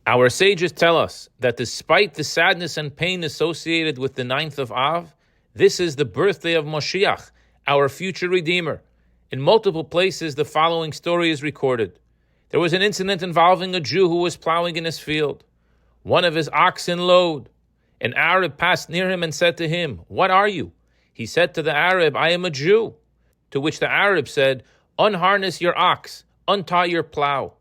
Our sages tell us that despite the sadness and pain associated with the 9th of Av, this is the birthday of Moshiach, our future Redeemer. In multiple places, the following story is recorded. There was an incident involving a Jew who was plowing in his field. One of his oxen lowed. An Arab passed near him and said to him, "What are you?" He said to the Arab, "I am a Jew." To which the Arab said, "Unharness your ox, untie your plow."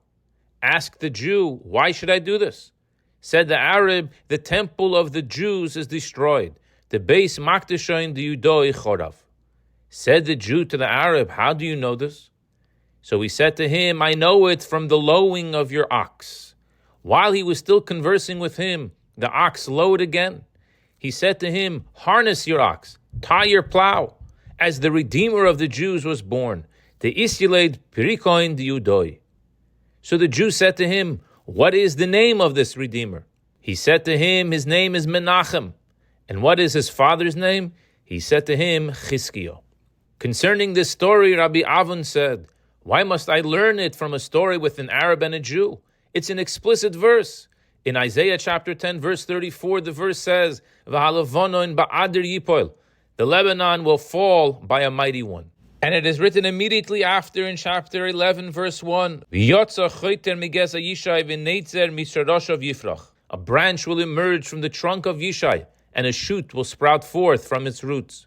Asked the Jew, "Why should I do this?" Said the Arab, "The temple of the Jews is destroyed. The Beis Makdeshain Yudoi Chorav." Said the Jew to the Arab, "How do you know this?" So he said to him, "I know it from the lowing of your ox." While he was still conversing with him, the ox lowed again. He said to him, "Harness your ox, tie your plow," as the Redeemer of the Jews was born, the Isyeled Pirikoin Yudoi. So the Jew said to him, "What is the name of this Redeemer?" He said to him, "His name is Menachem." "And what is his father's name?" He said to him, Chizkiyo. Concerning this story, Rabbi Avon said, "Why must I learn it from a story with an Arab and a Jew? It's an explicit verse. In Isaiah chapter 10, verse 34, the verse says, V'halavonon ba'adir yipoil, the Lebanon will fall by a mighty one. And it is written immediately after in chapter 11, verse 1, V'yotza choyter migeza Yishai v'neitzer misharoshav yifrach. A branch will emerge from the trunk of Yishai, and a shoot will sprout forth from its roots.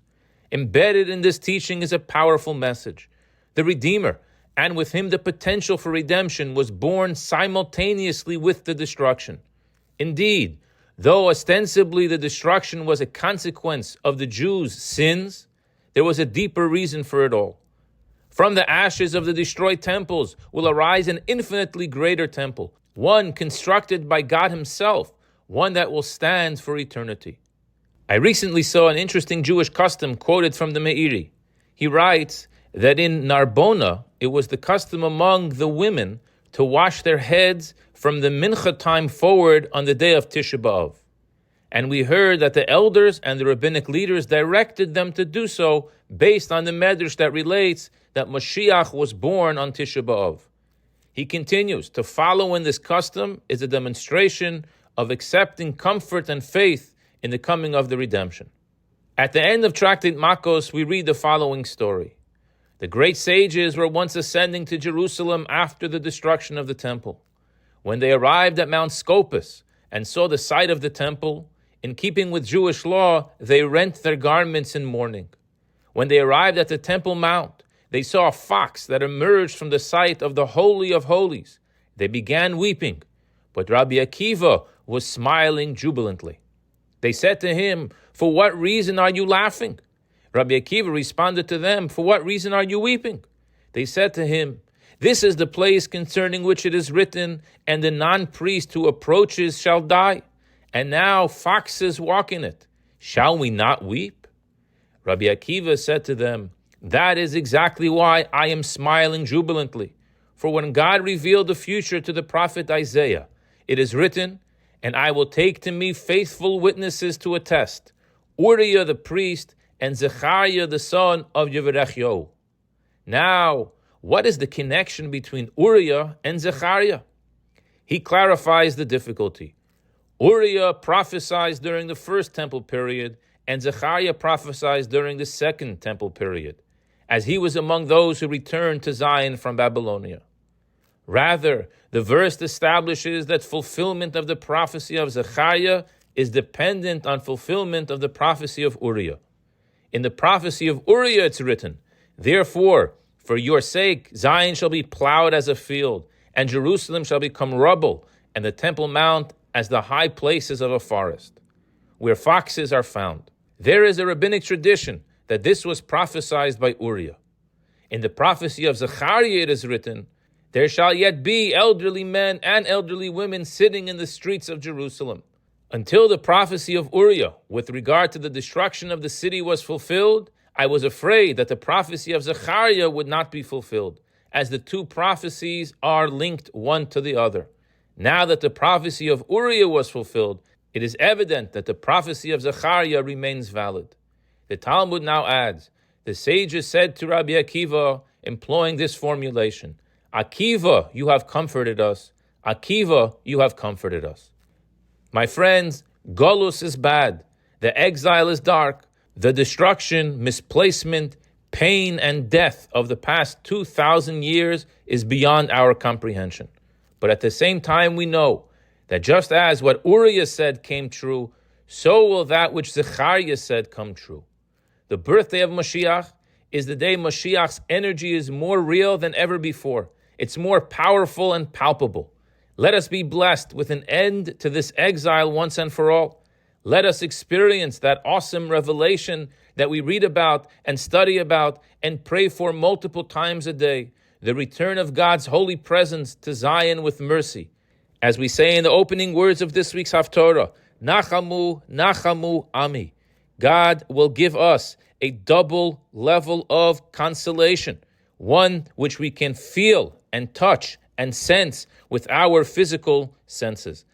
Embedded in this teaching is a powerful message. The Redeemer, and with him the potential for redemption, was born simultaneously with the destruction. Indeed, though ostensibly the destruction was a consequence of the Jews' sins, there was a deeper reason for it all. From the ashes of the destroyed temples will arise an infinitely greater temple, one constructed by God himself, one that will stand for eternity. I recently saw an interesting Jewish custom quoted from the Meiri. He writes that in Narbona, it was the custom among the women to wash their heads from the mincha time forward on the day of Tisha B'av. And we heard that the elders and the rabbinic leaders directed them to do so based on the medrash that relates that Moshiach was born on Tisha B'av. He continues, to follow in this custom is a demonstration of accepting comfort and faith in the coming of the redemption. At the end of Tractate Makos, we read the following story. The great sages were once ascending to Jerusalem after the destruction of the temple. When they arrived at Mount Scopus and saw the site of the temple, in keeping with Jewish law, they rent their garments in mourning. When they arrived at the Temple Mount, they saw a fox that emerged from the site of the Holy of Holies. They began weeping, but Rabbi Akiva was smiling jubilantly. They said to him, "For what reason are you laughing?" Rabbi Akiva responded to them, "For what reason are you weeping?" They said to him, "This is the place concerning which it is written, and the non-priest who approaches shall die. And now foxes walk in it. Shall we not weep?" Rabbi Akiva said to them, "That is exactly why I am smiling jubilantly. For when God revealed the future to the prophet Isaiah, it is written, and I will take to me faithful witnesses to attest, Uriah the priest and Zechariah the son of Yevarechyo." Now, what is the connection between Uriah and Zechariah? He clarifies the difficulty. Uriah prophesied during the first temple period, and Zechariah prophesied during the second temple period, as he was among those who returned to Zion from Babylonia. Rather, the verse establishes that fulfillment of the prophecy of Zechariah is dependent on fulfillment of the prophecy of Uriah. In the prophecy of Uriah it's written, "Therefore, for your sake, Zion shall be plowed as a field, and Jerusalem shall become rubble, and the Temple Mount as the high places of a forest, where foxes are found." There is a rabbinic tradition that this was prophesied by Uriah. In the prophecy of Zechariah it is written, "There shall yet be elderly men and elderly women sitting in the streets of Jerusalem." Until the prophecy of Uriah with regard to the destruction of the city was fulfilled, I was afraid that the prophecy of Zechariah would not be fulfilled, as the two prophecies are linked one to the other. Now that the prophecy of Uriah was fulfilled, it is evident that the prophecy of Zechariah remains valid. The Talmud now adds, the sages said to Rabbi Akiva, employing this formulation, "Akiva, you have comforted us. Akiva, you have comforted us. My friends, Golus is bad. The exile is dark. The destruction, misplacement, pain, and death of the past 2,000 years is beyond our comprehension. But at the same time, we know that just as what Uriah said came true, so will that which Zechariah said come true. The birthday of Moshiach is the day Moshiach's energy is more real than ever before. It's more powerful and palpable. Let us be blessed with an end to this exile once and for all. Let us experience that awesome revelation that we read about and study about and pray for multiple times a day, the return of God's holy presence to Zion with mercy. As we say in the opening words of this week's Haftorah, Nachamu, Nachamu, Ami. God will give us a double level of consolation, one which we can feel and touch and sense with our physical senses.